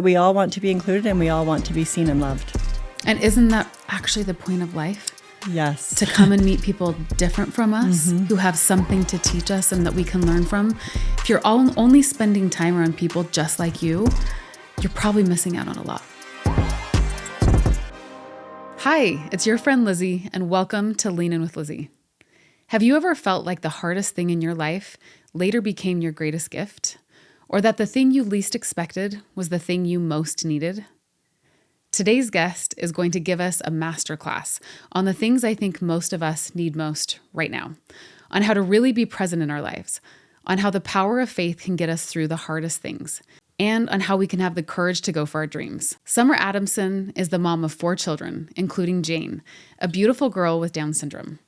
We all want to be included and we all want to be seen and loved. And isn't that actually the point of life? Yes. To come and meet people different from us, who have something to teach us and that we can learn from. If you're only spending time around people just like you're probably missing out on a lot. Hi, it's your friend Lizzie, and welcome to Lean In with Lizzie. Have you ever felt like the hardest thing in your life later became your greatest gift? Or that the thing you least expected was the thing you most needed? Today's guest is going to give us a masterclass on the things I think most of us need most right now, on how to really be present in our lives, on how the power of faith can get us through the hardest things, and on how we can have the courage to go for our dreams. Summer Adamson is the mom of 4 children, including Jayne, a beautiful girl with Down syndrome.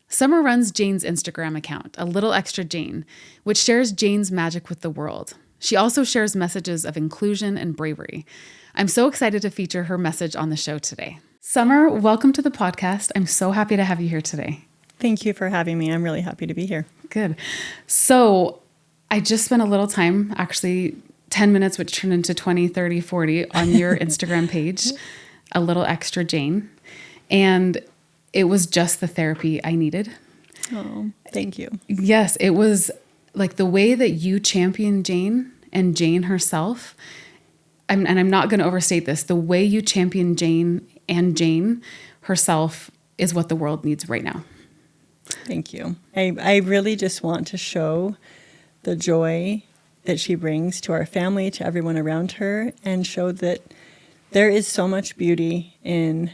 Summer runs Jayne's Instagram account, A Little Extra Jayne, which shares Jayne's magic with the world. She also shares messages of inclusion and bravery. I'm so excited to feature her message on the show today. Summer, welcome to the podcast. I'm so happy to have you here today. Thank you for having me. I'm really happy to be here. Good. So I just spent a little time, actually 10 minutes, which turned into 20, 30, 40 on your Instagram page, A Little Extra Jayne. And it was just the therapy I needed. Oh, thank you. Yes, it was like the way that you championed Jayne and Jayne herself. And I'm not going to overstate this. The way you champion Jayne and Jayne herself is what the world needs right now. Thank you. I really just want to show the joy that she brings to our family, to everyone around her, and show that there is so much beauty in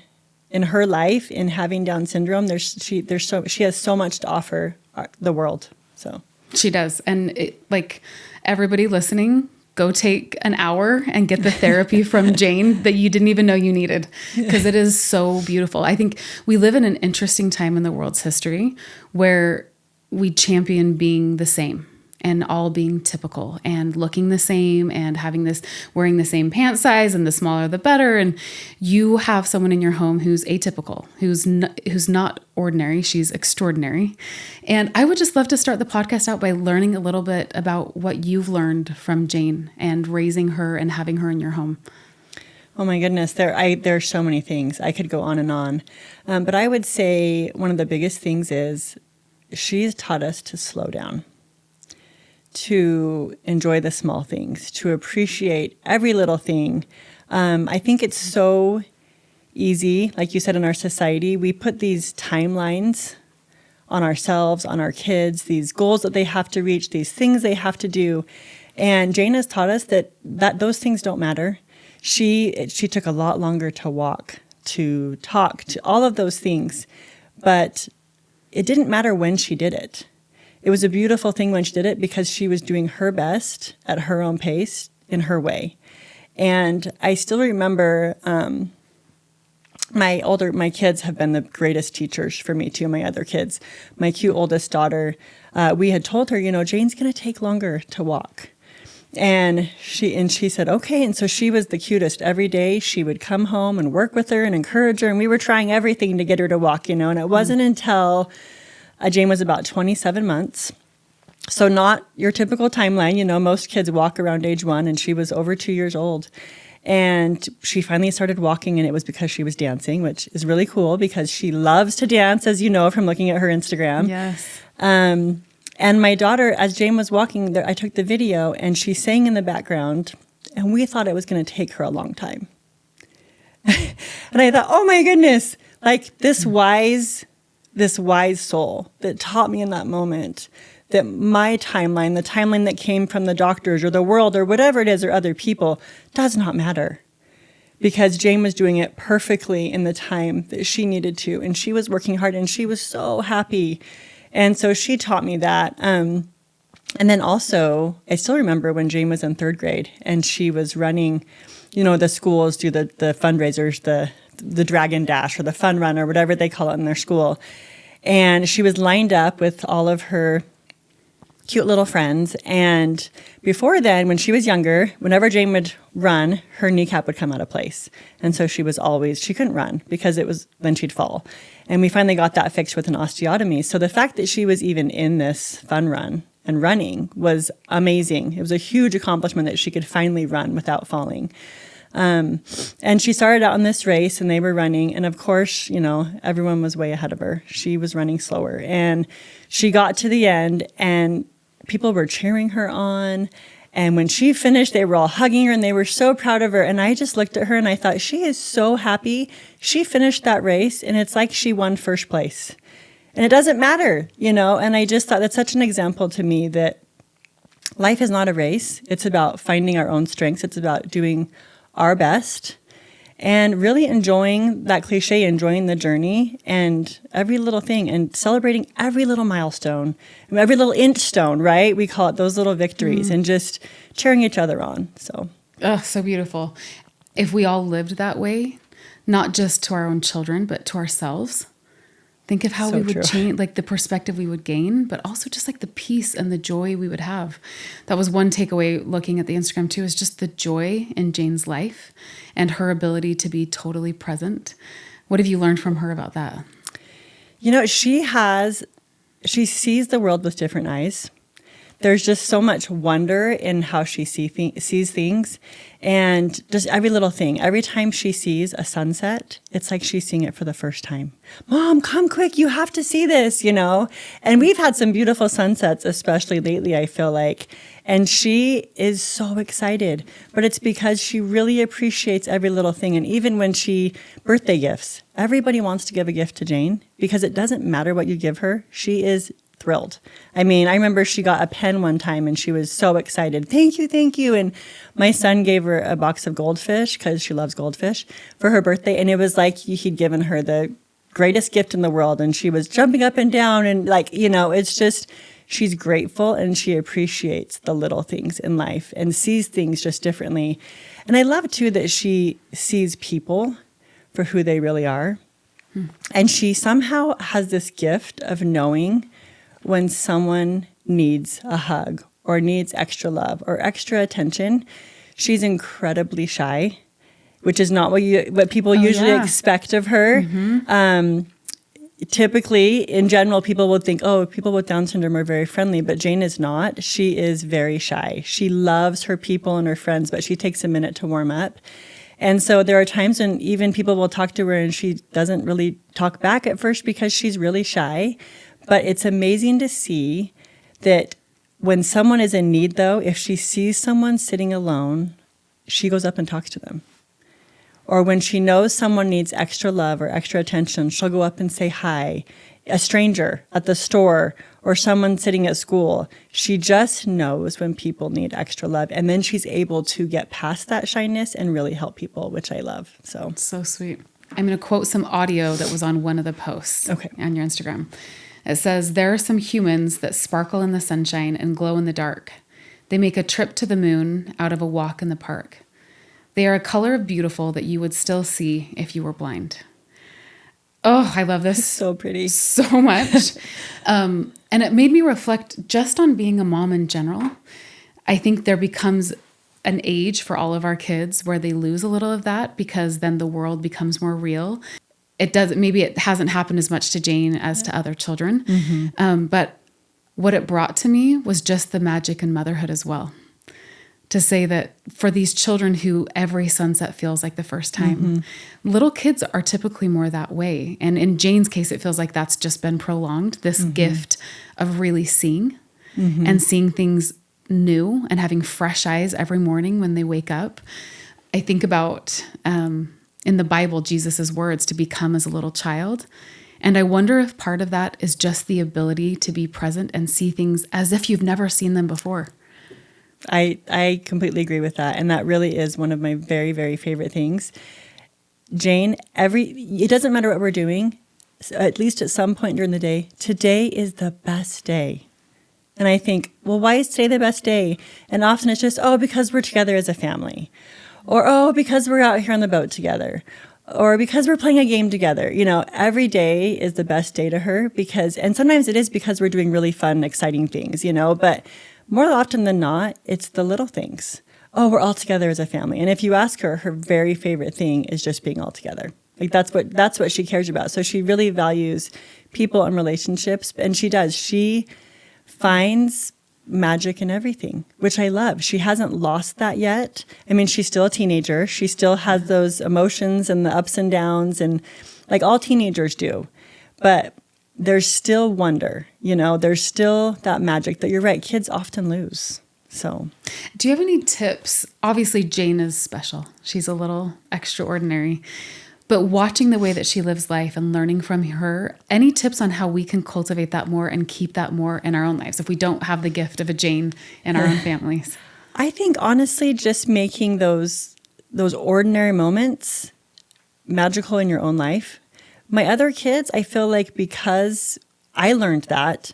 her life, in having Down syndrome. She has so much to offer the world. So she does. And like everybody listening, go take an hour and get the therapy from Jayne that you didn't even know you needed, because it is so beautiful. I think we live in an interesting time in the world's history where we champion being the same and all being typical and looking the same and wearing the same pant size, and the smaller the better. And you have someone in your home who's atypical, who's not ordinary. She's extraordinary. And I would just love to start the podcast out by learning a little bit about what you've learned from Jayne and raising her and having her in your home. Oh my goodness, there are so many things. I could go on and on. But I would say one of the biggest things is she's taught us to slow down, to enjoy the small things, to appreciate every little thing. I think it's so easy, like you said, in our society, we put these timelines on ourselves, on our kids, these goals that they have to reach, these things they have to do. And Jayne has taught us that those things don't matter. She took a lot longer to walk, to talk, to all of those things, but it didn't matter when she did it. It was a beautiful thing when she did it because she was doing her best at her own pace in her way. And I still remember my kids have been the greatest teachers for me too, my other kids. My cute oldest daughter, we had told her, Jayne's going to take longer to walk. And she said, okay. And so she was the cutest. Every day she would come home and work with her and encourage her. And we were trying everything to get her to walk, and it wasn't until Jayne was about 27 months. So not your typical timeline. Most kids walk around age 1, and she was over 2 years old. And she finally started walking, and it was because she was dancing, which is really cool because she loves to dance, as you know, from looking at her Instagram. Yes. And my daughter, as Jayne was walking, I took the video, and she sang in the background, and we thought it was going to take her a long time. And I thought, oh my goodness, like this wise soul that taught me in that moment that my timeline, the timeline that came from the doctors or the world or whatever it is or other people, does not matter. Because Jayne was doing it perfectly in the time that she needed to. And she was working hard, and she was so happy. And so she taught me that. And then also, I still remember when Jayne was in 3rd grade and she was running, the schools do the fundraisers, the Dragon Dash or the Fun Run or whatever they call it in their school. And she was lined up with all of her cute little friends. And before then, when she was younger, whenever Jayne would run, her kneecap would come out of place. And so she couldn't run because then she'd fall. And we finally got that fixed with an osteotomy. So the fact that she was even in this fun run and running was amazing. It was a huge accomplishment that she could finally run without falling. And she started out in this race and they were running. And of course, everyone was way ahead of her. She was running slower. And she got to the end and people were cheering her on. And when she finished, they were all hugging her and they were so proud of her. And I just looked at her and I thought, she is so happy. She finished that race and it's like she won first place. And it doesn't matter, and I just thought that's such an example to me that life is not a race. It's about finding our own strengths. It's about doing our best and really enjoying that cliche, enjoying the journey and every little thing and celebrating every little milestone, every little inch stone, right? We call it those little victories and just cheering each other on. So, oh, so beautiful. If we all lived that way, not just to our own children, but to ourselves, think of how we would change, like the perspective we would gain, but also just like the peace and the joy we would have. That was one takeaway looking at the Instagram too, is just the joy in Jayne's life and her ability to be totally present. What have you learned from her about that? She sees the world with different eyes. There's just so much wonder in how she sees things and just every little thing. Every time she sees a sunset, it's like she's seeing it for the first time. Mom, come quick. You have to see this, And we've had some beautiful sunsets, especially lately, I feel like. And she is so excited. But it's because she really appreciates every little thing. And even when birthday gifts, everybody wants to give a gift to Jayne because it doesn't matter what you give her. She is thrilled. I remember she got a pen one time and she was so excited. Thank you. And my son gave her a box of goldfish because she loves goldfish for her birthday. And it was like he'd given her the greatest gift in the world. And she was jumping up and down and it's just, she's grateful and she appreciates the little things in life and sees things just differently. And I love too that she sees people for who they really are. And she somehow has this gift of knowing when someone needs a hug or needs extra love or extra attention. She's incredibly shy, which is not what people usually expect of her. Typically, in general, people would think, people with Down syndrome are very friendly, but Jayne is not. She is very shy. She loves her people and her friends, but she takes a minute to warm up. And so there are times when even people will talk to her and she doesn't really talk back at first because she's really shy. But it's amazing to see that when someone is in need, though, if she sees someone sitting alone, she goes up and talks to them. Or when she knows someone needs extra love or extra attention, she'll go up and say hi. A stranger at the store or someone sitting at school. She just knows when people need extra love. And then she's able to get past that shyness and really help people, which I love. So sweet. I'm going to quote some audio that was on one of the posts on your Instagram. It says, "There are some humans that sparkle in the sunshine and glow in the dark. They make a trip to the moon out of a walk in the park. They are a color of beautiful that you would still see if you were blind." Oh, I love this. It's so pretty. So much. And it made me reflect just on being a mom in general. I think there becomes an age for all of our kids where they lose a little of that because then the world becomes more real. Maybe it hasn't happened as much to Jayne as to other children. But what it brought to me was just the magic in motherhood as well. To say that for these children who every sunset feels like the first time, little kids are typically more that way. And in Jayne's case, it feels like that's just been prolonged, this gift of really seeing and seeing things new and having fresh eyes every morning when they wake up. I think about in the Bible, Jesus's words to become as a little child. And I wonder if part of that is just the ability to be present and see things as if you've never seen them before. I completely agree with that. And that really is one of my very, very favorite things. Jayne, it doesn't matter what we're doing, at least at some point during the day, today is the best day. And I think, well, why is today the best day? And often it's just, because we're together as a family. Or, because we're out here on the boat together. Or because we're playing a game together. Every day is the best day to her and sometimes it is because we're doing really fun, exciting things, but more often than not, it's the little things. We're all together as a family. And if you ask her, her very favorite thing is just being all together. Like that's what she cares about. So she really values people and relationships. And she does. She finds magic in everything, which I love. She hasn't lost that yet. I mean, she's still a teenager. She still has those emotions and the ups and downs, and like all teenagers do. But there's still wonder, there's still that magic that you're right, kids often lose. So, do you have any tips? Obviously, Jayne is special. She's a little extraordinary. But watching the way that she lives life and learning from her, any tips on how we can cultivate that more and keep that more in our own lives if we don't have the gift of a Jayne in our own families? I think honestly, just making those ordinary moments magical in your own life. My other kids, I feel like because I learned that,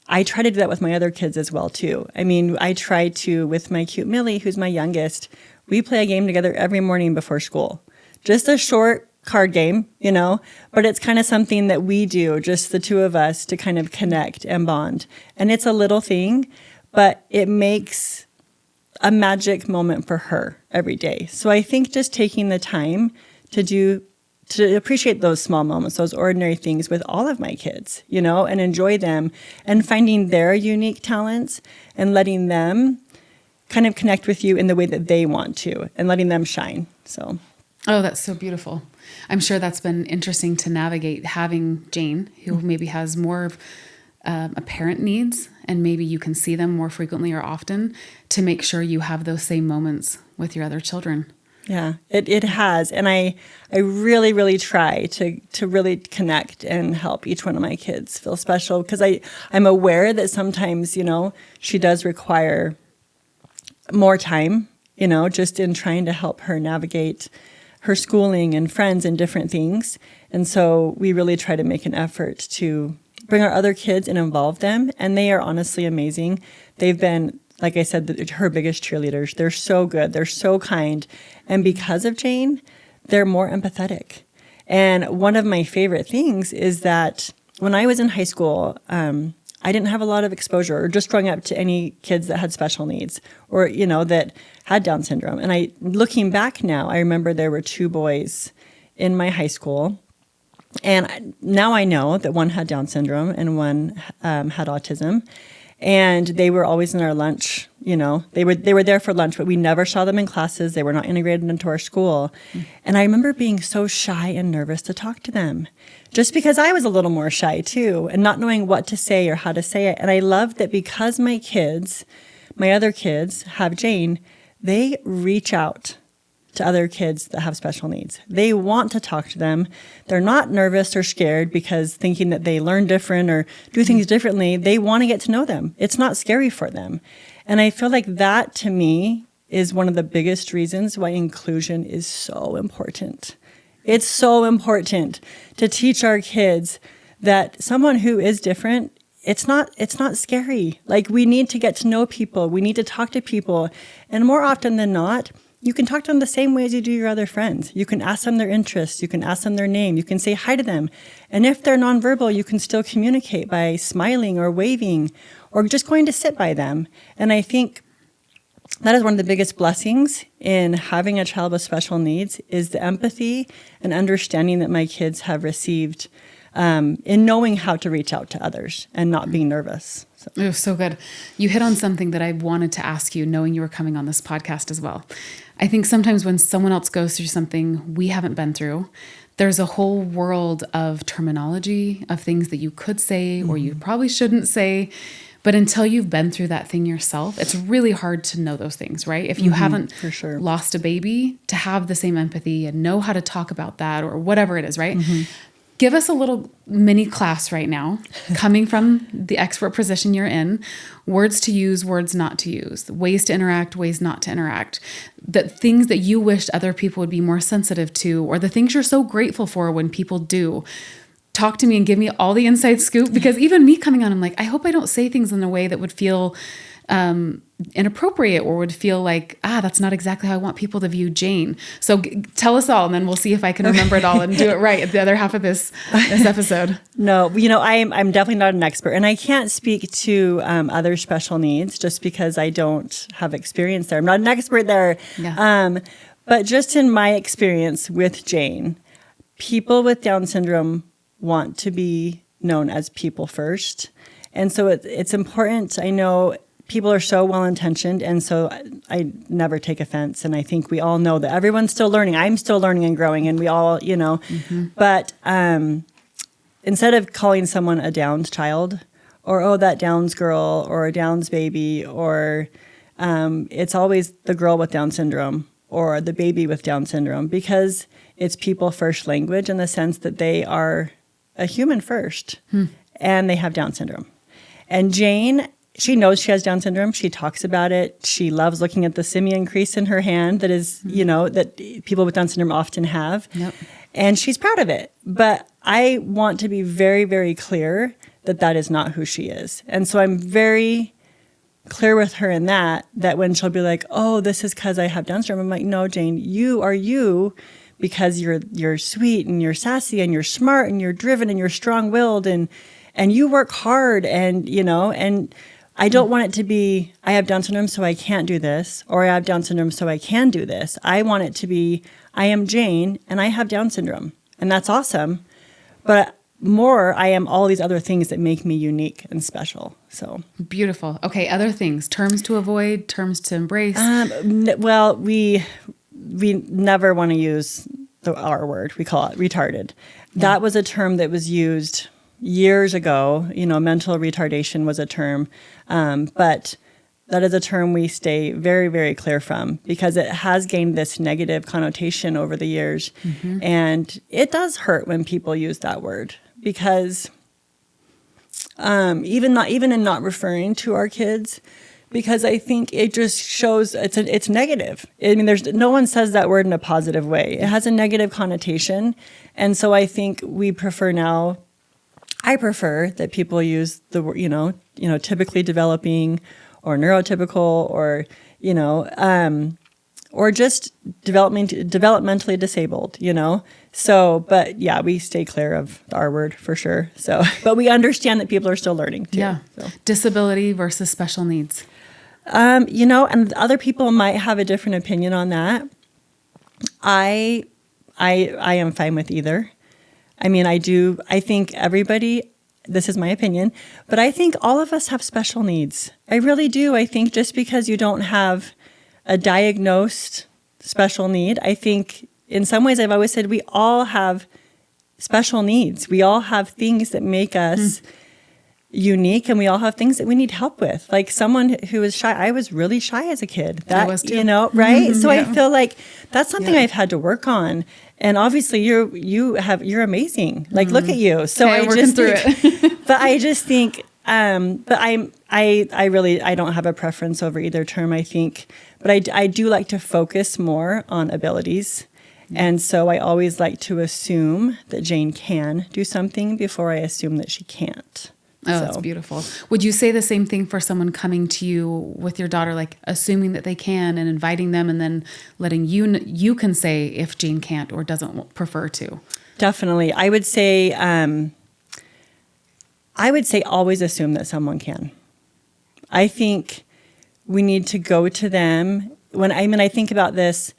I try to do that with my other kids as well too. I mean, I try to, with my cute Millie, who's my youngest, we play a game together every morning before school. Just a short card game, but it's kind of something that we do, just the two of us, to kind of connect and bond. And it's a little thing, but it makes a magic moment for her every day. So I think just taking the time to appreciate those small moments, those ordinary things with all of my kids, and enjoy them, and finding their unique talents and letting them kind of connect with you in the way that they want to, and letting them shine. So. Oh, that's so beautiful. I'm sure that's been interesting to navigate, having Jayne, who maybe has more apparent needs, and maybe you can see them more frequently or often, to make sure you have those same moments with your other children. Yeah, it has. And I really, really try to really connect and help each one of my kids feel special, because I'm aware that sometimes, she does require more time, just in trying to help her navigate her schooling and friends and different things. And so we really try to make an effort to bring our other kids and involve them. And they are honestly amazing. They've been, like I said, her biggest cheerleaders. They're so good. They're so kind. And because of Jayne, they're more empathetic. And one of my favorite things is that when I was in high school, I didn't have a lot of exposure or just growing up to any kids that had special needs or, that had Down syndrome. And looking back now, I remember there were 2 boys in my high school. And now I know that one had Down syndrome and one had autism. And they were always in our lunch, they were there for lunch, but we never saw them in classes. They were not integrated into our school. And I remember being so shy and nervous to talk to them, just because I was a little more shy too, and not knowing what to say or how to say it. And I love that because my other kids have Jayne, they reach out to other kids that have special needs. They want to talk to them. They're not nervous or scared because thinking that they learn different or do things differently. They want to get to know them. It's not scary for them. And I feel like that, to me, is one of the biggest reasons why inclusion is so important. It's so important to teach our kids that someone who is different, it's not scary. Like, we need to get to know people. We need to talk to people. And more often than not, you can talk to them the same way as you do your other friends. You can ask them their interests. You can ask them their name. You can say hi to them. And if they're nonverbal, you can still communicate by smiling or waving or just going to sit by them. And I think that is one of the biggest blessings in having a child with special needs, is the empathy and understanding that my kids have received in knowing how to reach out to others and not being nervous. So. It was so good. You hit on something that I wanted to ask you, knowing you were coming on this podcast as well. I think sometimes when someone else goes through something we haven't been through, there's a whole world of terminology, of things that you could say or you probably shouldn't say. But until you've been through that thing yourself, it's really hard to know those things, right? If you haven't for sure. lost a baby, to have the same empathy and know how to talk about that or whatever it is, right? Give us a little mini class right now, coming from the expert position you're in, words to use, words not to use, ways to interact, ways not to interact, the things that you wished other people would be more sensitive to, or the things you're so grateful for when people do. Talk to me and give me all the inside scoop, because even me coming on, I'm like, I hope I don't say things in a way that would feel inappropriate or would feel like, that's not exactly how I want people to view Jayne. So tell us all, and then we'll see if I can remember it all and do it right at the other half of this episode. No, I'm definitely not an expert, and I can't speak to other special needs just because I don't have experience there. I'm not an expert there. Yeah. But just in my experience with Jayne, people with Down syndrome want to be known as people first. And so it's important, I know, people are so well-intentioned, and so I never take offense. And I think we all know that everyone's still learning. I'm still learning and growing, and we all, But instead of calling someone a Downs child, or, oh, that Downs girl, or a Downs baby, or it's always the girl with Down syndrome, or the baby with Down syndrome, because it's people first language in the sense that they are a human first, and they have Down syndrome. And Jayne, she knows she has Down syndrome. She talks about it. She loves looking at the simian crease in her hand that is, that people with Down syndrome often have. Yep. And she's proud of it. But I want to be very, very clear that that is not who she is. And so I'm very clear with her in that when she'll be like, oh, this is because I have Down syndrome. I'm like, no, Jayne, you are you because you're sweet and you're sassy and you're smart and you're driven and you're strong-willed and you work hard and I don't want it to be, I have Down syndrome, so I can't do this, or I have Down syndrome, so I can do this. I want it to be, I am Jayne, and I have Down syndrome, and that's awesome. But more, I am all these other things that make me unique and special. So beautiful. Okay, other things, terms to avoid, terms to embrace. Well, we never want to use the R word. We call it retarded. Yeah. That was a term that was used years ago. Mental retardation was a term, but that is a term we stay very, very clear from because it has gained this negative connotation over the years. Mm-hmm. And it does hurt when people use that word because even in not referring to our kids, because I think it just shows it's negative. I mean, no one says that word in a positive way. It has a negative connotation. And so I think I prefer that people use the word, typically developing or neurotypical or just developmentally disabled, So, but yeah, we stay clear of the R word for sure. So, but we understand that people are still learning too. Yeah. So. Disability versus special needs. And other people might have a different opinion on that. I am fine with either. I mean, I think everybody, this is my opinion, but I think all of us have special needs. I really do. I think just because you don't have a diagnosed special need, I think in some ways I've always said we all have special needs. We all have things that make us unique, and we all have things that we need help with. Like someone who is shy, I was really shy as a kid. I was too. Right? So Yeah. I feel like that's something I've had to work on. And obviously you're amazing. Like, look at you. So okay, working through it. But I just think, but I don't have a preference over either term, I think, but I do like to focus more on abilities. And so I always like to assume that Jayne can do something before I assume that she can't. Oh, that's beautiful. Would you say the same thing for someone coming to you with your daughter, like assuming that they can and inviting them and then letting you can say if Jayne can't or doesn't prefer to? Definitely. I would say always assume that someone can. I think we need to go to them. I think about this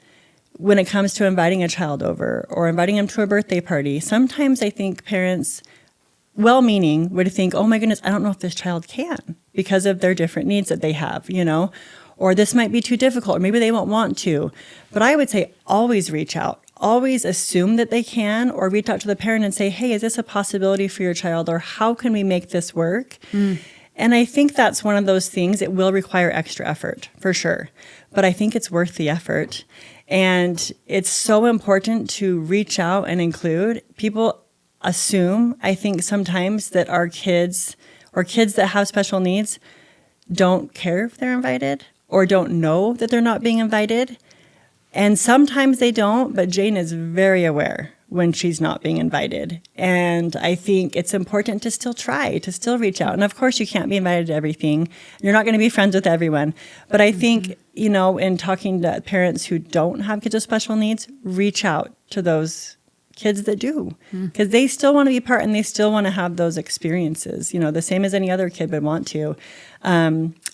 when it comes to inviting a child over or inviting them to a birthday party. Sometimes I think parents, well-meaning, would think, oh my goodness, I don't know if this child can because of their different needs that they have, or this might be too difficult, or maybe they won't want to. But I would say always reach out, always assume that they can, or reach out to the parent and say, hey, is this a possibility for your child, or how can we make this work? And I think that's one of those things. It will require extra effort, for sure. But I think it's worth the effort. And it's so important to reach out and include. People assume, I think sometimes, that our kids or kids that have special needs don't care if they're invited or don't know that they're not being invited. And sometimes they don't, but Jayne is very aware when she's not being invited. And I think it's important to still try, to still reach out. And of course, you can't be invited to everything. You're not going to be friends with everyone. But I think, in talking to parents who don't have kids with special needs, reach out to those kids that do, because they still want to be part and they still want to have those experiences, the same as any other kid would want to.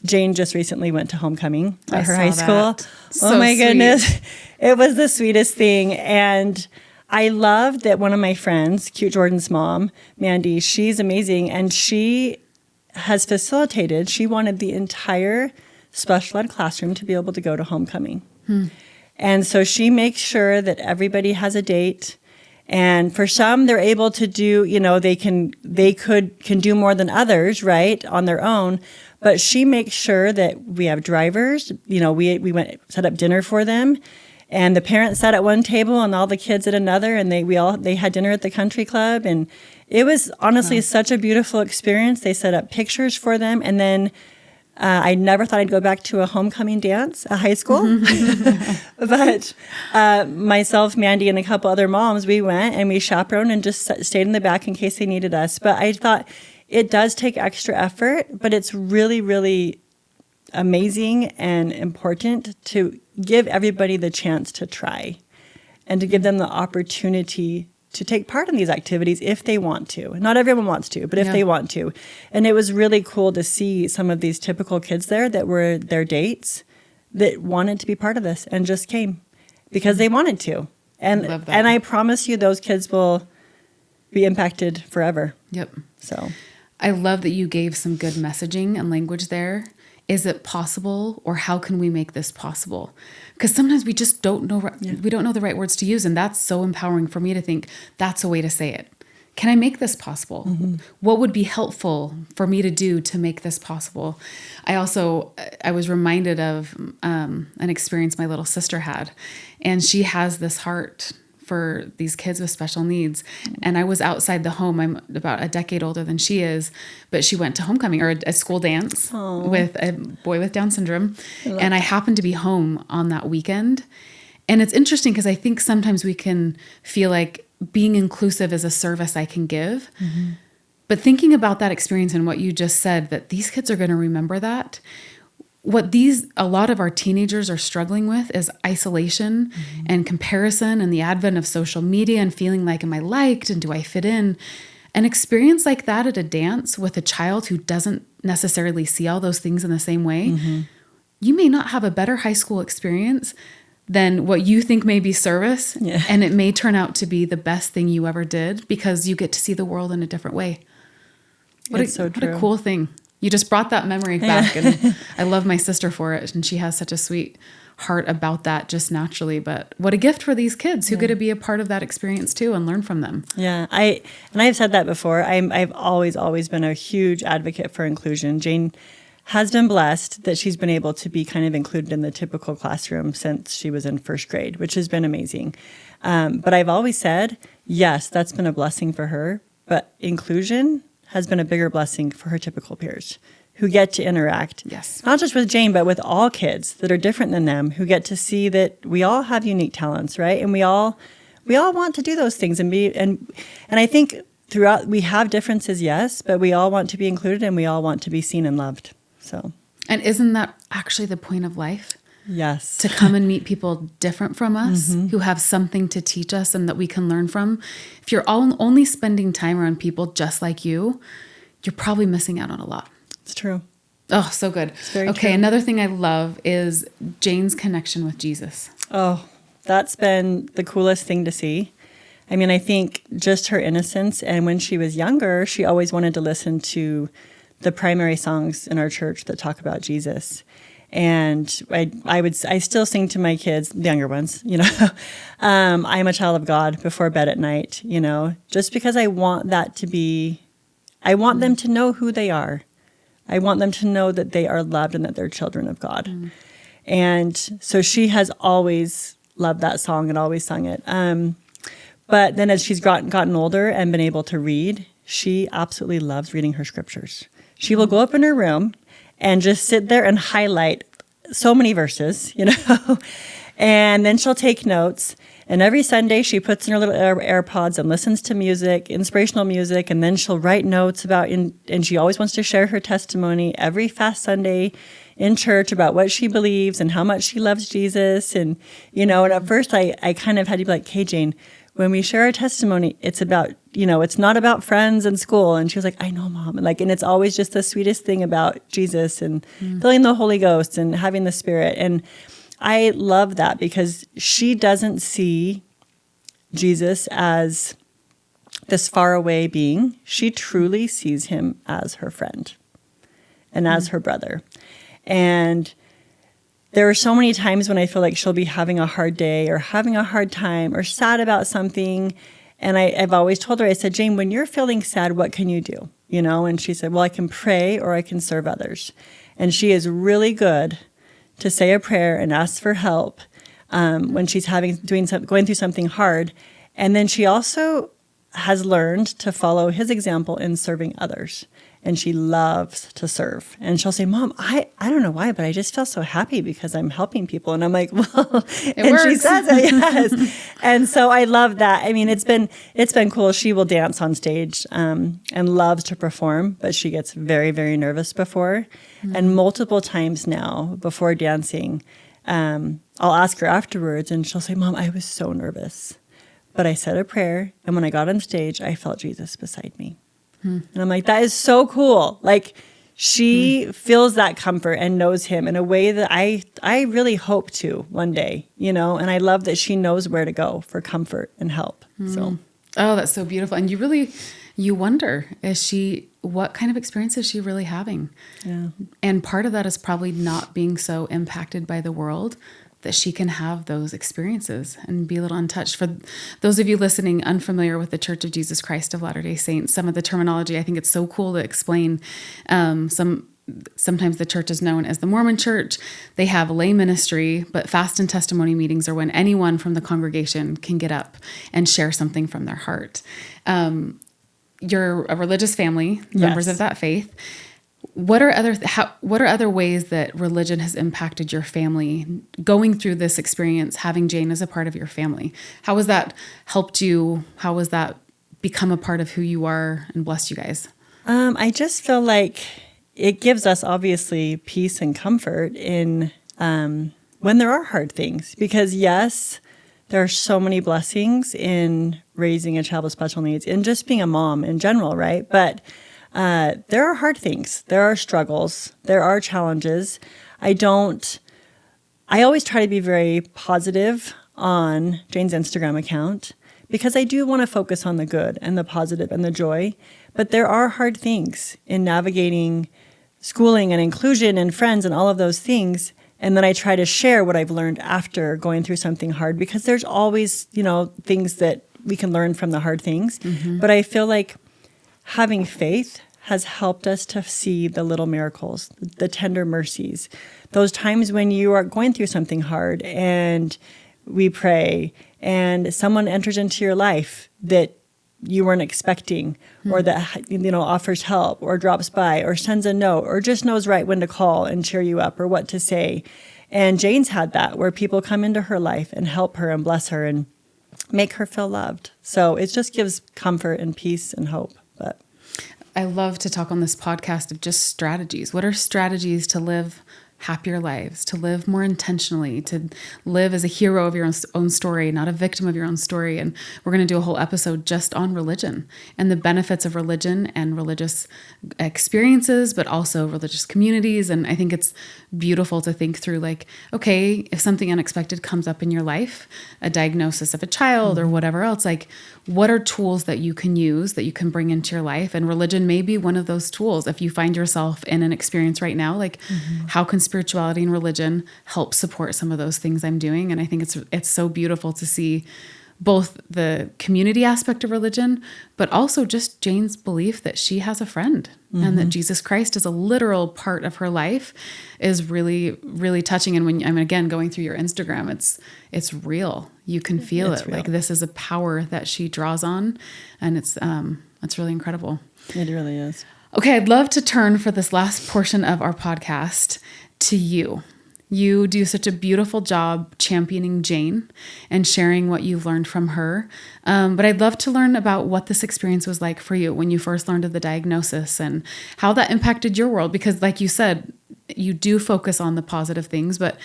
Jayne just recently went to homecoming at her high school. So oh my sweet. goodness. It was the sweetest thing. And I loved that one of my friends, Cute Jordan's mom, Mandy, she's amazing. And she has facilitated, she wanted the entire special ed classroom to be able to go to homecoming. And so she makes sure that everybody has a date. And for some, they're able to do, they can do more than others, right, on their own. But she makes sure that we have drivers. We went set up dinner for them, and the parents sat at one table and all the kids at another, and they had dinner at the country club, and it was honestly such a beautiful experience. They set up pictures for them, and then I never thought I'd go back to a homecoming dance at high school. But myself, Mandy, and a couple other moms, we went and we chaperoned and just stayed in the back in case they needed us. But I thought it does take extra effort, but it's really, really amazing and important to give everybody the chance to try and to give them the opportunity to take part in these activities if they want to. Not everyone wants to, but if they want to. And it was really cool to see some of these typical kids there that were their dates that wanted to be part of this and just came because they wanted to. And I promise you those kids will be impacted forever. Yep. So I love that you gave some good messaging and language there. Is it possible, or how can we make this possible? Because sometimes we just don't know, we don't know the right words to use. And that's so empowering for me to think that's a way to say it. Can I make this possible? What would be helpful for me to do to make this possible? I was reminded of an experience my little sister had, and she has this heart for these kids with special needs. And I was outside the home. I'm about a decade older than she is, but she went to homecoming or a school dance with a boy with Down syndrome. And I happened to be home on that weekend. And it's interesting because I think sometimes we can feel like being inclusive is a service I can give. But thinking about that experience and what you just said, that these kids are going to remember that. What a lot of our teenagers are struggling with is isolation and comparison and the advent of social media and feeling like, am I liked and do I fit in? An experience like that at a dance with a child who doesn't necessarily see all those things in the same way, you may not have a better high school experience than what you think may be service. And it may turn out to be the best thing you ever did because you get to see the world in a different way. What a cool thing. You just brought that memory back, and I love my sister for it, and she has such a sweet heart about that just naturally. But what a gift for these kids who get to be a part of that experience too and learn from them. Yeah, I've said that before. I've always been a huge advocate for inclusion. Jayne has been blessed that she's been able to be kind of included in the typical classroom since she was in first grade, which has been amazing. But I've always said, yes, that's been a blessing for her, but inclusion has been a bigger blessing for her typical peers who get to interact. Yes. Not just with Jayne, but with all kids that are different than them, who get to see that we all have unique talents, right? And we all want to do those things and I think throughout we have differences, yes, but we all want to be included and we all want to be seen and loved. So. And isn't that actually the point of life? Yes. To come and meet people different from us who have something to teach us and that we can learn from. If you're only spending time around people just like you, you're probably missing out on a lot. It's true. Oh, so good. It's very okay, true. Another thing I love is Jayne's connection with Jesus. Oh, that's been the coolest thing to see. I mean, I think just her innocence, and when she was younger, she always wanted to listen to the primary songs in our church that talk about Jesus. And I still sing to my kids, the younger ones, I am a child of God before bed at night, just because I want them to know who they are. I want them to know that they are loved and that they're children of God. And so she has always loved that song and always sung it. But then as she's gotten older and been able to read, she absolutely loves reading her scriptures. She will go up in her room and just sit there and highlight so many verses, and then she'll take notes. And every Sunday she puts in her little AirPods and listens to music, inspirational music, and then she'll write notes and she always wants to share her testimony every Fast Sunday in church about what she believes and how much she loves Jesus. And, and at first I kind of had to be like, hey, Jayne, when we share our testimony, it's about, it's not about friends and school. And she was like, I know, Mom. And it's always just the sweetest thing about Jesus and feeling the Holy Ghost and having the Spirit. And I love that because she doesn't see Jesus as this faraway being. She truly sees him as her friend. and as her brother. And there are so many times when I feel like she'll be having a hard day or having a hard time or sad about something. And I've always told her, I said, Jayne, when you're feeling sad, what can you do? You know? And she said, well, I can pray or I can serve others. And she is really good to say a prayer and ask for help when she's going through something hard. And then she also has learned to follow his example in serving others. And she loves to serve. And she'll say, Mom, I don't know why, but I just feel so happy because I'm helping people. And I'm like, well, and works. She says it, yes. And so I love that. I mean, it's been cool. She will dance on stage and loves to perform, but she gets very, very nervous before. Mm-hmm. And multiple times now before dancing, I'll ask her afterwards and she'll say, Mom, I was so nervous. But I said a prayer. And when I got on stage, I felt Jesus beside me. And I'm like, that is so cool. Like she feels that comfort and knows him in a way that I really hope to one day, you know, and I love that she knows where to go for comfort and help. So, oh, that's so beautiful. And you wonder, what kind of experience is she really having? Yeah. And part of that is probably not being so impacted by the world that she can have those experiences and be a little untouched. For those of you listening unfamiliar with the Church of Jesus Christ of Latter-day Saints, some of the terminology, I think it's so cool to explain. Sometimes the church is known as the Mormon Church. They have lay ministry, but fast and testimony meetings are when anyone from the congregation can get up and share something from their heart. You're a religious family, members of that faith. What are other ways that religion has impacted your family going through this experience, having Jayne as a part of your family? How has that helped you? How has that become a part of who you are and blessed you guys? I just feel like it gives us obviously peace and comfort in when there are hard things, because yes, there are so many blessings in raising a child with special needs and just being a mom in general, right? But there are hard things. There are struggles. There are challenges. I always try to be very positive on Jayne's Instagram account because I do want to focus on the good and the positive and the joy. But there are hard things in navigating schooling and inclusion and friends and all of those things. And then I try to share what I've learned after going through something hard, because there's always, things that we can learn from the hard things. Mm-hmm. But I feel like having faith has helped us to see the little miracles, the tender mercies, those times when you are going through something hard and we pray and someone enters into your life that you weren't expecting, or that, offers help or drops by or sends a note or just knows right when to call and cheer you up or what to say. And Jayne's had that, where people come into her life and help her and bless her and make her feel loved. So it just gives comfort and peace and hope. But I love to talk on this podcast of just strategies. What are strategies to live happier lives, to live more intentionally, to live as a hero of your own story, not a victim of your own story? And we're going to do a whole episode just on religion and the benefits of religion and religious experiences, but also religious communities. And I think it's beautiful to think through, like, okay, if something unexpected comes up in your life, a diagnosis of a child or whatever else, like, what are tools that you can use, that you can bring into your life? And religion may be one of those tools. If you find yourself in an experience right now, like, how can spirituality and religion help support some of those things I'm doing? And I think it's so beautiful to see both the community aspect of religion, but also just Jayne's belief that she has a friend and that Jesus Christ is a literal part of her life is really, really touching. And when I'm, again, going through your Instagram, it's real. You can feel it. Real. Like, this is a power that she draws on, and it's really incredible. It really is. Okay, I'd love to turn for this last portion of our podcast to you. You do such a beautiful job championing Jayne and sharing what you've learned from her. But I'd love to learn about what this experience was like for you when you first learned of the diagnosis and how that impacted your world. Because like you said, you do focus on the positive things, but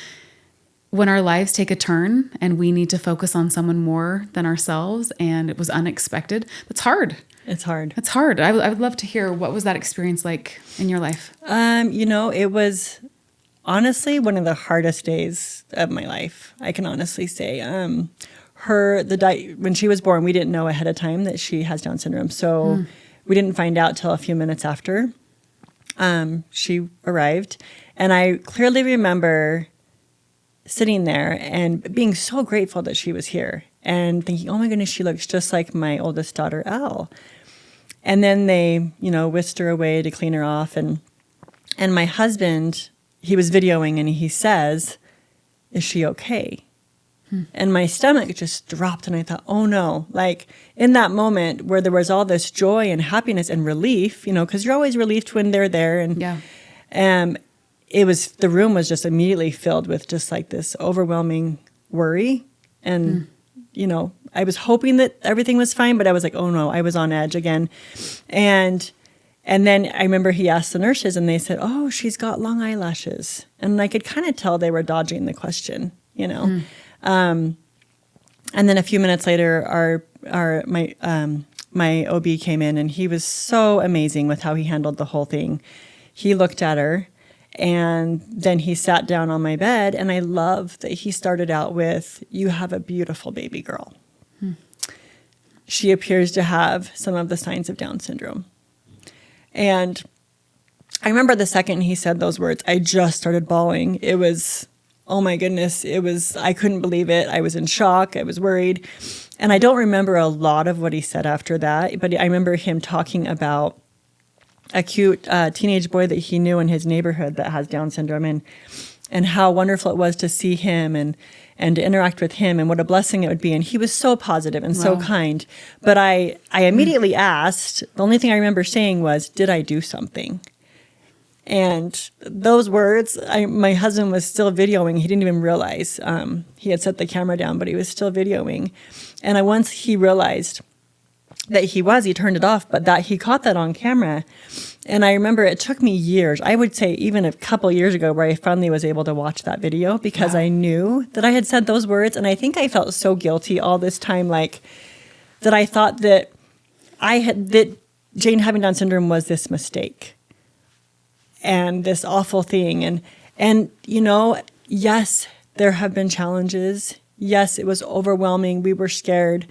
when our lives take a turn and we need to focus on someone more than ourselves and it was unexpected, that's hard. It's hard. It's hard. I would love to hear, what was that experience like in your life? It was honestly one of the hardest days of my life. I can honestly say, when she was born, we didn't know ahead of time that she has Down syndrome. So we didn't find out till a few minutes after. she arrived. And I clearly remember sitting there and being so grateful that she was here and thinking, oh my goodness, she looks just like my oldest daughter, Elle. And then they, whisked her away to clean her off. And my husband, he was videoing and he says, is she okay? And my stomach just dropped and I thought, oh no, like in that moment where there was all this joy and happiness and relief, because you're always relieved when they're there. And the room was just immediately filled with just like this overwhelming worry. And, I was hoping that everything was fine, but I was like, oh no, I was on edge again. And then I remember he asked the nurses and they said, oh, she's got long eyelashes. And I could kind of tell they were dodging the question, And then a few minutes later, my OB came in and he was so amazing with how he handled the whole thing. He looked at her and then he sat down on my bed, and I love that he started out with, you have a beautiful baby girl. She appears to have some of the signs of Down syndrome. And I remember the second he said those words, I just started bawling. It was, oh my goodness, I couldn't believe it. I was in shock. I was worried. And I don't remember a lot of what he said after that, but I remember him talking about a cute teenage boy that he knew in his neighborhood that has Down syndrome and how wonderful it was to see him and to interact with him and what a blessing it would be. And he was so positive and so kind. But I immediately asked, the only thing I remember saying was, did I do something? And those words, my husband was still videoing. He didn't even realize he had set the camera down, but he was still videoing. And once he realized that he turned it off, but that he caught that on camera. And I remember it took me years, I would say even a couple years ago, where I finally was able to watch that video because I knew that I had said those words. And I think I felt so guilty all this time, like that I thought that that Jayne having Down syndrome was this mistake and this awful thing. And yes, there have been challenges. Yes, it was overwhelming. We were scared.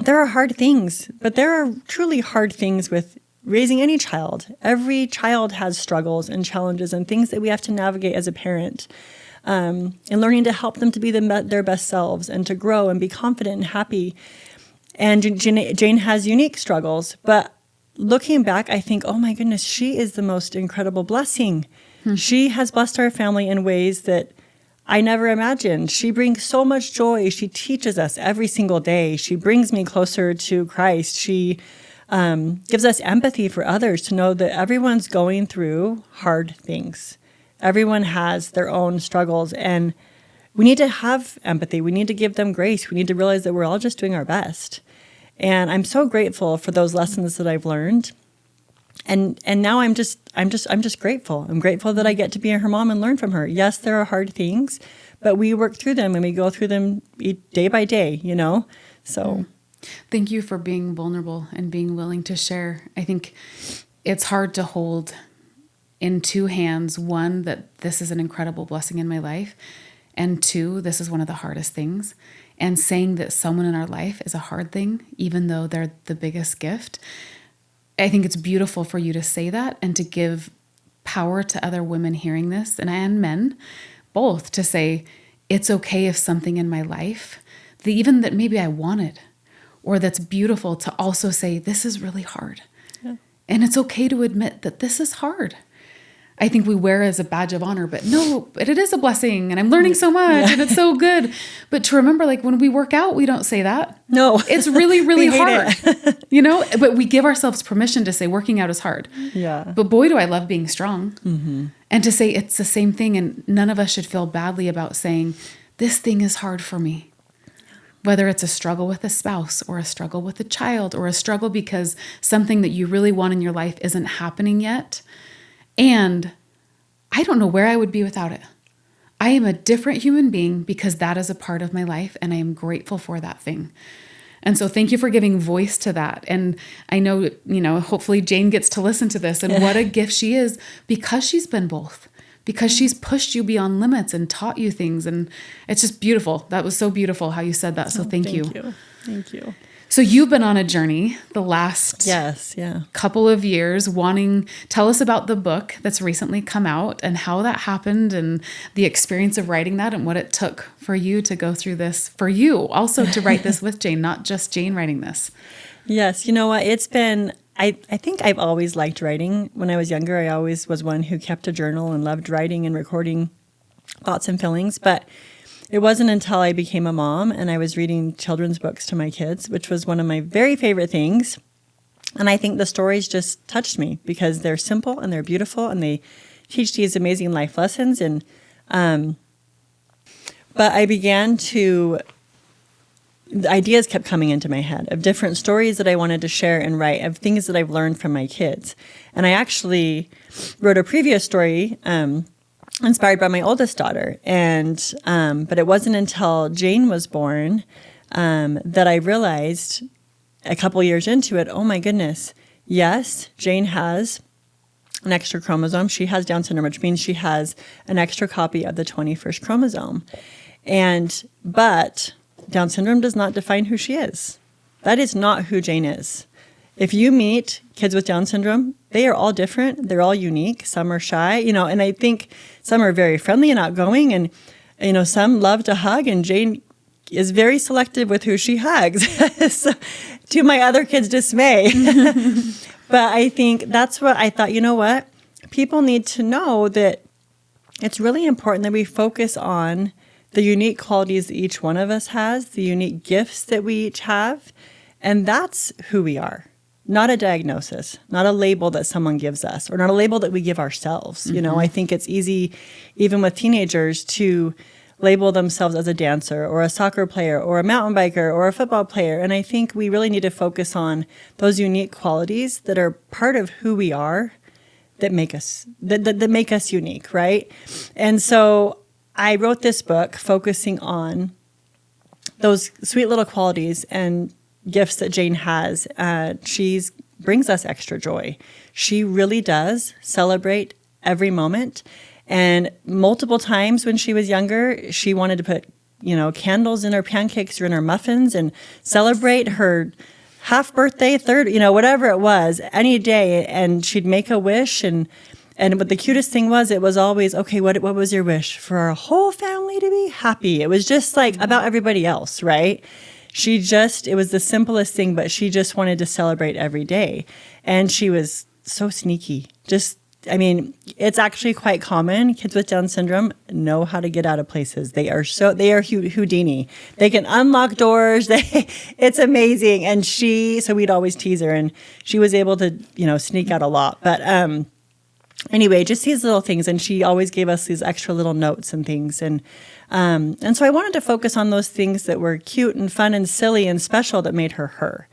There are hard things, but there are truly hard things with raising any child. Every child has struggles and challenges and things that we have to navigate as a parent, and learning to help them to be their best selves and to grow and be confident and happy. And Jayne has unique struggles, but looking back, I think, oh my goodness, she is the most incredible blessing. She has blessed our family in ways that I never imagined. She brings so much joy. She teaches us every single day. She brings me closer to Christ. She gives us empathy for others to know that everyone's going through hard things. Everyone has their own struggles, and we need to have empathy. We need to give them grace. We need to realize that we're all just doing our best. And I'm so grateful for those lessons that I've learned. And now I'm just grateful. I'm grateful that I get to be her mom and learn from her. Yes, there are hard things, but we work through them and we go through them day by day, So thank you for being vulnerable and being willing to share. I think it's hard to hold in two hands. One, that this is an incredible blessing in my life. And two, this is one of the hardest things. And saying that someone in our life is a hard thing, even though they're the biggest gift. I think it's beautiful for you to say that and to give power to other women hearing this and men, both, to say, it's okay if something in my life, even that maybe I wanted, or that's beautiful, to also say, this is really hard. Yeah. And it's okay to admit that this is hard. I think we wear it as a badge of honor, but no, but it is a blessing and I'm learning so much and it's so good. But to remember, like when we work out, we don't say that. No, it's really, really hard, but we give ourselves permission to say working out is hard. Yeah. But boy, do I love being strong. And to say it's the same thing. And none of us should feel badly about saying this thing is hard for me. Whether it's a struggle with a spouse or a struggle with a child or a struggle because something that you really want in your life isn't happening yet. And I don't know where I would be without it. I am a different human being because that is a part of my life and I am grateful for that thing. And so thank you for giving voice to that. And I know, hopefully Jayne gets to listen to this and what a gift she is because she's been both, because she's pushed you beyond limits and taught you things. And it's just beautiful. That was so beautiful how you said that. So thank you. Thank you. So you've been on a journey the last couple of years tell us about the book that's recently come out and how that happened and the experience of writing that and what it took for you to go through this, for you also to write this with Jayne, not just Jayne writing this. Yes. You know what? It's been, I think I've always liked writing. When I was younger, I always was one who kept a journal and loved writing and recording thoughts and feelings. But it wasn't until I became a mom and I was reading children's books to my kids, which was one of my very favorite things. And I think the stories just touched me because they're simple and they're beautiful and they teach these amazing life lessons. And but I began to, the ideas kept coming into my head of different stories that I wanted to share and write, of things that I've learned from my kids. And I actually wrote a previous story inspired by my oldest daughter. And but it wasn't until Jayne was born that I realized a couple years into it, oh my goodness, yes, Jayne has an extra chromosome. She has Down syndrome, which means she has an extra copy of the 21st chromosome. But Down syndrome does not define who she is. That is not who Jayne is. If you meet kids with Down syndrome, they are all different. They're all unique. Some are shy, and I think some are very friendly and outgoing, and, some love to hug, and Jayne is very selective with who she hugs, so, to my other kids' dismay. But I think that's what I thought, you know what? People need to know that it's really important that we focus on the unique qualities that each one of us has, the unique gifts that we each have, and that's who we are. Not a diagnosis, not a label that someone gives us, or not a label that we give ourselves. Mm-hmm. I think it's easy, even with teenagers, to label themselves as a dancer or a soccer player or a mountain biker or a football player. And I think we really need to focus on those unique qualities that are part of who we are, that make us that make us unique, right? And so I wrote this book focusing on those sweet little qualities and gifts that Jayne has. She brings us extra joy. She really does celebrate every moment. And multiple times when she was younger, she wanted to put, candles in her pancakes or in her muffins and celebrate her half birthday, third, whatever it was, any day. And she'd make a wish. And but the cutest thing was, it was always, okay, what was your wish? For our whole family to be happy. It was just like about everybody else, right? It was the simplest thing, but she just wanted to celebrate every day. And she was so sneaky. It's actually quite common. Kids with Down syndrome know how to get out of places. They are Houdini. They can unlock doors. It's amazing. And so we'd always tease her, and she was able to, sneak out a lot. But anyway, just these little things. And she always gave us these extra little notes and things. And so I wanted to focus on those things that were cute and fun and silly and special that made her her.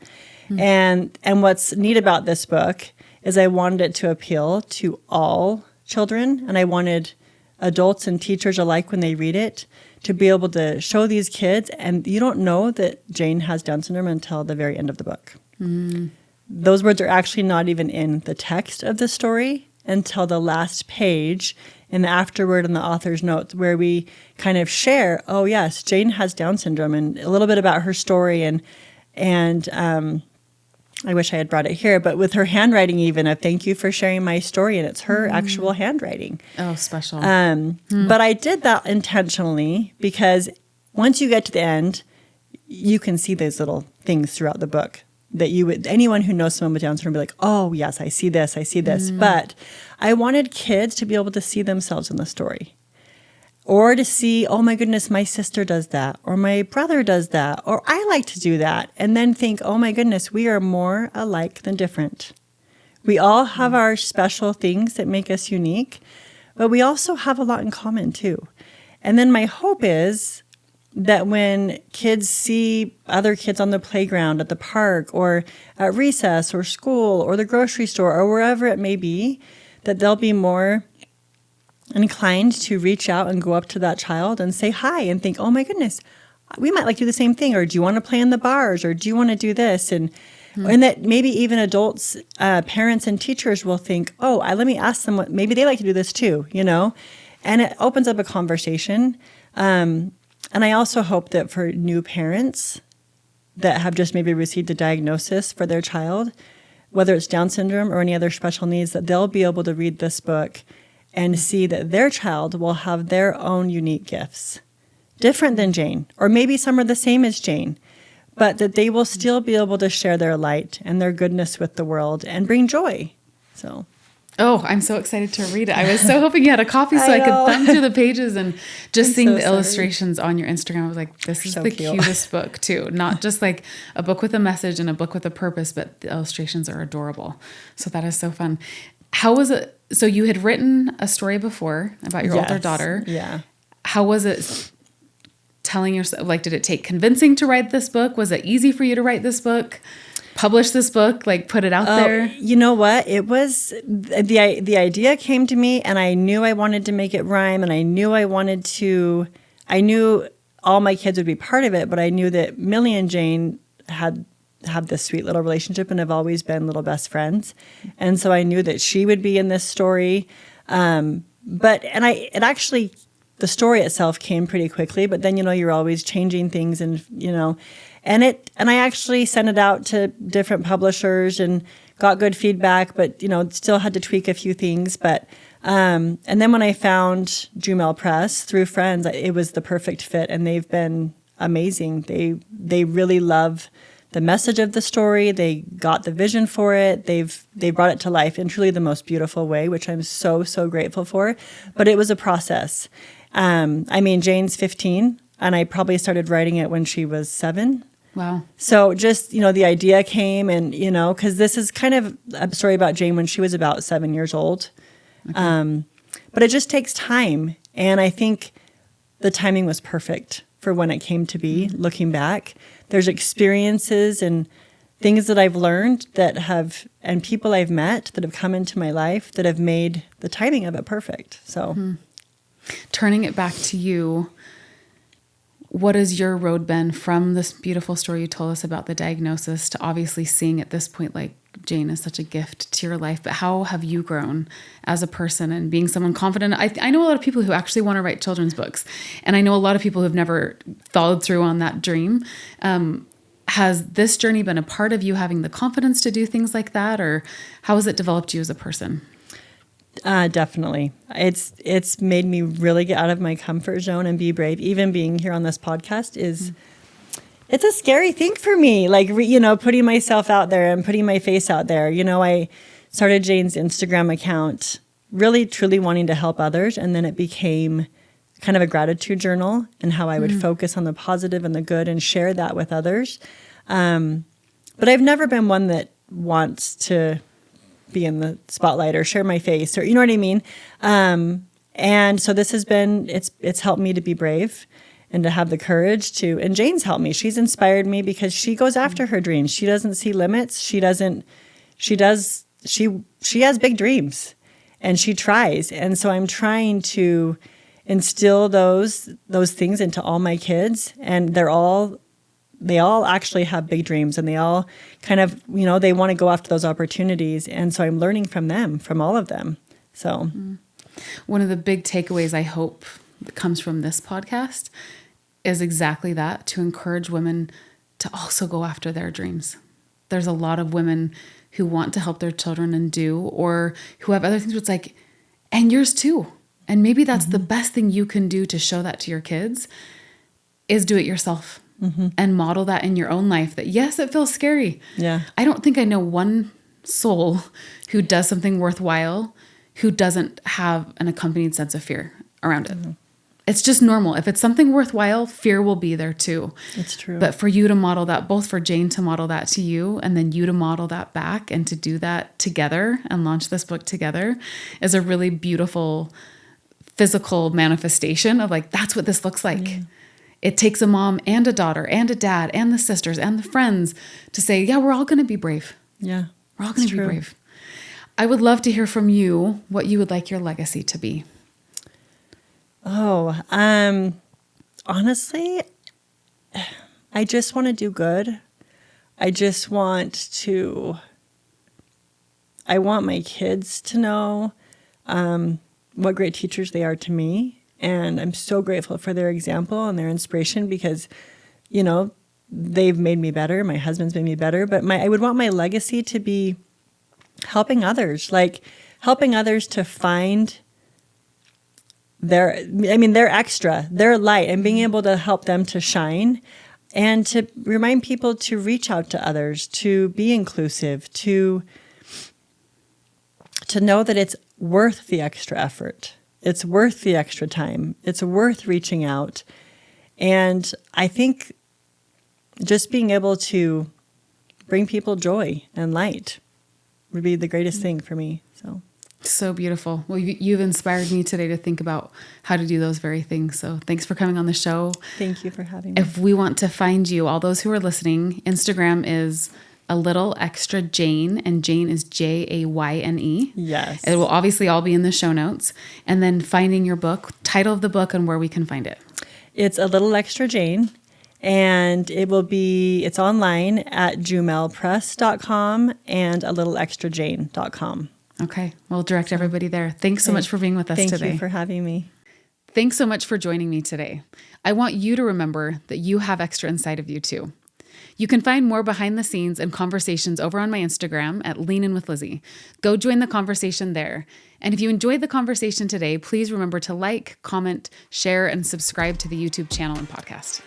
Mm-hmm. And what's neat about this book is I wanted it to appeal to all children, and I wanted adults and teachers alike, when they read it, to be able to show these kids. And you don't know that Jayne has Down syndrome until the very end of the book. Mm. Those words are actually not even in the text of the story until the last page in the afterword and the author's notes, where we kind of share, oh yes, Jayne has Down syndrome, and a little bit about her story. And I wish I had brought it here, but with her handwriting, even a thank you for sharing my story, and it's her actual handwriting. Oh, special. But I did that intentionally because once you get to the end, you can see those little things throughout the book that anyone who knows someone with Down syndrome will be like, oh yes, I see this. But I wanted kids to be able to see themselves in the story. Or to see, oh my goodness, my sister does that, or my brother does that, or I like to do that. And then think, oh my goodness, we are more alike than different. We all have our special things that make us unique, but we also have a lot in common too. And then my hope is that when kids see other kids on the playground, at the park, or at recess, or school, or the grocery store, or wherever it may be, that they'll be more inclined to reach out and go up to that child and say hi and think, oh my goodness, we might like to do the same thing, or do you want to play in the bars, or do you want to do this? And that maybe even adults, parents and teachers will think, oh, let me ask them maybe they like to do this too, and it opens up a conversation. And I also hope that for new parents, that have just maybe received a diagnosis for their child, whether it's Down syndrome or any other special needs, that they'll be able to read this book and see that their child will have their own unique gifts, different than Jayne, or maybe some are the same as Jayne, but that they will still be able to share their light and their goodness with the world and bring joy. So, oh, I'm so excited to read it. I was so hoping you had a copy so I could thumb through the pages and just seeing the illustrations on your Instagram. I was like, this is so the cutest book too. Not just like a book with a message and a book with a purpose, but the illustrations are adorable. So that is so fun. How was it? So you had written a story before about your older daughter. Yeah. How was it telling yourself, like, did it take convincing to write this book? Was it easy for you to write this book? Publish this book, like put it out there? You know what? It was, the idea came to me and I knew I wanted to make it rhyme and I knew I knew all my kids would be part of it, but I knew that Millie and Jayne have this sweet little relationship and have always been little best friends. And so I knew that she would be in this story. The story itself came pretty quickly, but then, you're always changing things and I actually sent it out to different publishers and got good feedback, but, still had to tweak a few things. But, and then when I found Jumel Press through friends, it was the perfect fit and they've been amazing. They really love the message of the story. They got the vision for it. They brought it to life in truly the most beautiful way, which I'm so, so grateful for. But it was a process. Jayne's 15 and I probably started writing it when she was 7. Wow. So just, the idea came and, because this is kind of a story about Jayne when she was about 7 years old. Okay. But it just takes time. And I think the timing was perfect for when it came to be, looking back. There's experiences and things that I've learned and people I've met that have come into my life that have made the timing of it perfect. So turning it back to you, what has your road been from this beautiful story you told us about the diagnosis to obviously seeing at this point, like Jayne is such a gift to your life, but how have you grown as a person and being someone confident? I know a lot of people who actually want to write children's books, and I know a lot of people who've never followed through on that dream. Has this journey been a part of you having the confidence to do things like that, or how has it developed you as a person? Definitely. It's made me really get out of my comfort zone and be brave. Even being here on this podcast it's a scary thing for me. Like, putting myself out there and putting my face out there. I started Jayne's Instagram account really, truly wanting to help others. And then it became kind of a gratitude journal and how I would focus on the positive and the good and share that with others. But I've never been one that wants to be in the spotlight or share my face or, you know what I mean? And so this has been, it's helped me to be brave and to have the courage to, and Jayne's helped me. She's inspired me because she goes after her dreams. She doesn't see limits. She has big dreams and she tries. And so I'm trying to instill those things into all my kids, and they all actually have big dreams, and they all kind of, they want to go after those opportunities. And so I'm learning from them, from all of them. So one of the big takeaways I hope that comes from this podcast is exactly that, to encourage women to also go after their dreams. There's a lot of women who want to help their children and do, or who have other things where it's like, and yours too. And maybe that's the best thing you can do to show that to your kids is do it yourself. And model that in your own life, that yes, it feels scary. Yeah. I don't think I know one soul who does something worthwhile who doesn't have an accompanied sense of fear around it. It's just normal. If it's something worthwhile, fear will be there too. It's true. But for you to model that, both for Jayne to model that to you and then you to model that back and to do that together and launch this book together is a really beautiful physical manifestation of like, that's what this looks like. It takes a mom and a daughter and a dad and the sisters and the friends to say, yeah, we're all going to be brave. Yeah. We're all going to be brave. I would love to hear from you what you would like your legacy to be. Oh, honestly, I just want to do good. I want my kids to know what great teachers they are to me. And I'm so grateful for their example and their inspiration because, they've made me better. My husband's made me better. But I would want my legacy to be helping others, like helping others to find their extra, their light, and being able to help them to shine, and to remind people to reach out to others, to be inclusive, to know that it's worth the extra effort. It's worth the extra time. It's worth reaching out. And I think just being able to bring people joy and light would be the greatest thing for me. So beautiful. Well, you've inspired me today to think about how to do those very things. So thanks for coming on the show. Thank you for having me. If we want to find you, all those who are listening, Instagram is A Little Extra Jayne, and Jayne is Jayne. Yes. It will obviously all be in the show notes. And then finding your book, title of the book, and where we can find it. It's A Little Extra Jayne, and it's online at jumelpress.com and alittleextrajayne.com. Okay. We'll direct everybody there. Thanks so much for being with us today. Thank you for having me. Thanks so much for joining me today. I want you to remember that you have extra inside of you too. You can find more behind the scenes and conversations over on my Instagram at Lean In With Lizzie. Go join the conversation there. And if you enjoyed the conversation today, please remember to like, comment, share, and subscribe to the YouTube channel and podcast.